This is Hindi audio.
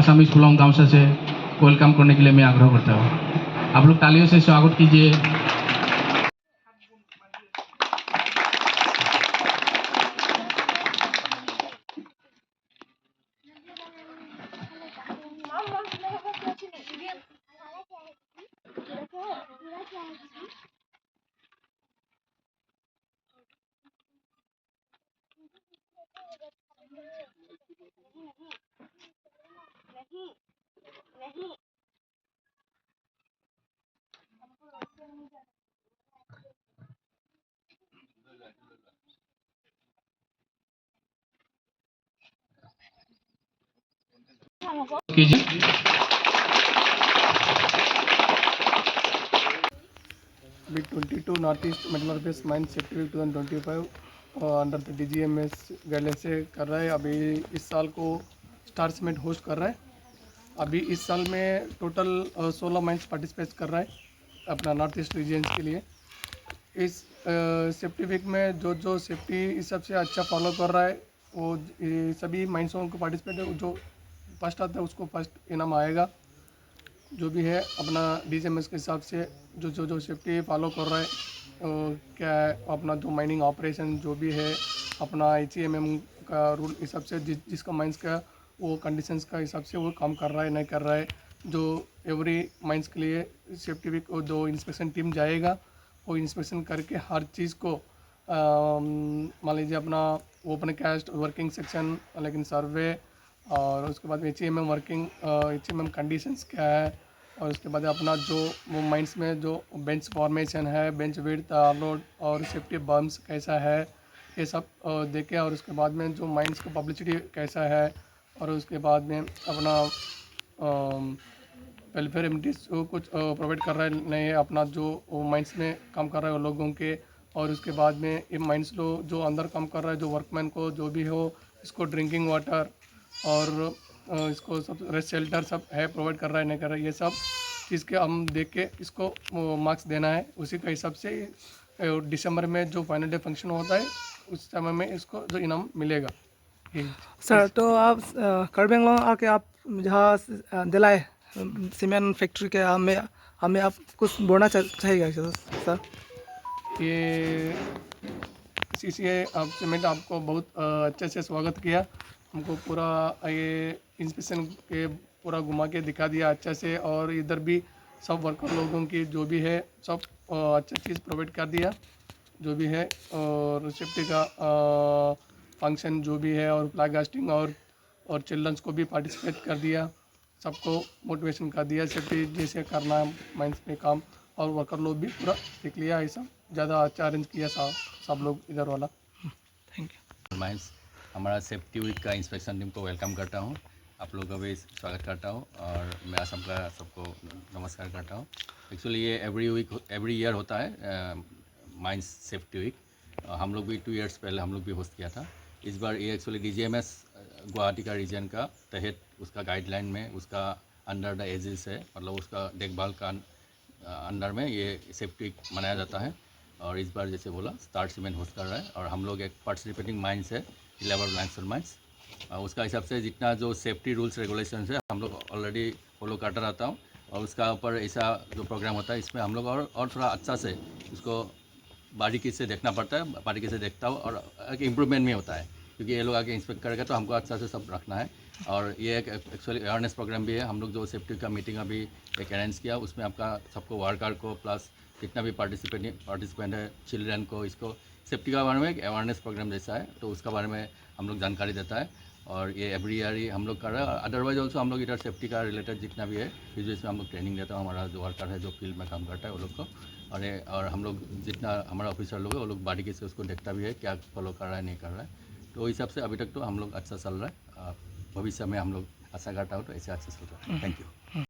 आसामी फुलम गामसा से वेलकम करने के लिए मैं आग्रह करता हूँ। आप लोग तालियों से स्वागत कीजिए। कीजिए। Big 22 Northeast Metal Office Mine Safety Week 2025 under the DGMS guideline से कर रहा है। अभी इस साल को स्टार सीमेंट होस्ट कर रहा है। अभी इस साल में टोटल 16 माइंस पार्टिसिपेट कर रहा है अपना नॉर्थ ईस्ट रीजन के लिए। इस सेफ्टी वीक में जो जो सेफ्टी इस सबसे अच्छा फॉलो कर रहा है वो सभी माइंसों को पार्टिसिपेट, जो फर्स्ट आता है उसको फर्स्ट इनाम आएगा। जो भी है अपना DGMS के हिसाब से जो सेफ्टी फॉलो कर रहा है क्या है अपना जो माइनिंग ऑपरेशन जो भी है अपना HEMM का रूल हिसाब से जिसका माइंस का वो कंडीशंस का हिसाब से वो काम कर रहा है नहीं कर रहा है। जो एवरी माइंस के लिए सेफ्टी वीक जो इंस्पेक्शन टीम जाएगा वो इंस्पेक्शन करके हर चीज़ को मान लीजिए अपना ओपन कास्ट वर्किंग सेक्शन लेकिन सर्वे और उसके बाद HEMM वर्किंग HEMM कंडीशंस क्या है और उसके बाद अपना जो वो माइंस में जो बेंच फॉर्मेशन है, बेंच विड्थ लोड और सेफ्टी बम्स कैसा है ये सब देखे। और उसके बाद में जो माइंस का पब्लिसिटी कैसा है और उसके बाद में अपना वेलफेयर एमिटीज कुछ प्रोवाइड कर रहा है नहीं अपना जो माइंस में काम कर रहा है वो लोगों के। और उसके बाद में ये माइंस लोग जो अंदर काम कर रहा है जो वर्कमैन को जो भी हो इसको ड्रिंकिंग वाटर और इसको सब रेस्ट शेल्टर सब है प्रोवाइड कर रहा है नहीं कर रहा है। ये सब चीज़ के हम देख के इसको मार्क्स देना है। उसी के हिसाब से दिसंबर में जो फाइनल डे फंक्शन होता है उस समय में इसको जो इनाम मिलेगा। सर तो आप करबेंगलोंग आके आप जहाँ दिलाए सीमेंट फैक्ट्री के हमें आप कुछ बोलना चाहिएगा सर? ये CCI आप सीमेंट आपको बहुत अच्छे से स्वागत किया। हमको पूरा ये इंस्पेक्शन के पूरा घुमा के दिखा दिया अच्छा से और इधर भी सब वर्कर लोगों की जो भी है सब अच्छा चीज़ प्रोवाइड कर दिया जो भी है। और सेफ्टी का फंक्शन जो भी है और फ्लैग कास्टिंग और चिल्ड्रंस को भी पार्टिसिपेट कर दिया, सबको मोटिवेशन कर दिया सेफ्टी जैसे करना है माइंस में काम। और वर्कर लोग भी पूरा सीख लिया, ऐसा ज़्यादा अच्छा अरेंज किया सब लोग इधर वाला। Thank you. माइंस हमारा सेफ्टी वीक का इंस्पेक्शन टीम को वेलकम करता हूँ, आप लोगों का भी स्वागत करता हूँ और मैं असम का सबको नमस्कार करता हूँ। एक्चुअली ये एवरी ईयर होता है माइंस सेफ्टी वीक। हम लोग भी 2 इयर्स पहले हम लोग भी होस्ट किया था। इस बार ये एक्चुअली DGMS गुवाहाटी का रीजन का तहत उसका गाइडलाइन में उसका अंडर द एजिस है, मतलब उसका देखभाल का अंडर में ये सेफ्टी वीक मनाया जाता है। और इस बार जैसे बोला स्टार सीमेंट होस्ट कर रहा है और हम लोग एक पार्टिसिपेटिंग माइंस है 11 लाइमस्टोन माइंस। उसका हिसाब से जितना जो सेफ्टी रूल्स रेगुलेशंस है हम लोग ऑलरेडी फॉलो करता रहता हूँ। और उसका ऊपर ऐसा जो प्रोग्राम होता है इसमें हम लोग और थोड़ा अच्छा से उसको बारीकी से देखना पड़ता है, बारीकी से देखता हूँ और एक इम्प्रूवमेंट भी होता है क्योंकि ये लोग आके इंस्पेक्ट करेगा तो हमको अच्छा से सब रखना है। और ये एक एक्चुअली अवेयरनेस प्रोग्राम भी है। हम लोग जो सेफ्टी का मीटिंग अभी एक अरेंज किया उसमें आपका सबको वर्कर को प्लस जितना भी पार्टिसिपेंट है चिल्ड्रन को इसको सेफ्टी का बारे में एक अवेयरनेस प्रोग्राम जैसा है तो उसका बारे में हम लोग जानकारी देता है। और ये एवरी ईयर ही हम लोग कर रहे हैं। अदरवाइज ऑल्सो हम लोग इधर सेफ्टी का रिलेटेड जितना भी है फिर इसमें हम लोग ट्रेनिंग देता हूँ हमारा जो वर्कर है जो फील्ड में काम करता है वो लोग को। और हम लोग जितना हमारा ऑफिसर लोग है वो लोग बारीकी से उसको देखता भी है क्या फॉलो कर रहा है नहीं कर रहा है। तो हिसाब से अभी तक तो हम लोग अच्छा चल रहा है। भविष्य में हम लोग आशा करता हूँ तो ऐसे अच्छा चल रहा है। Thank you.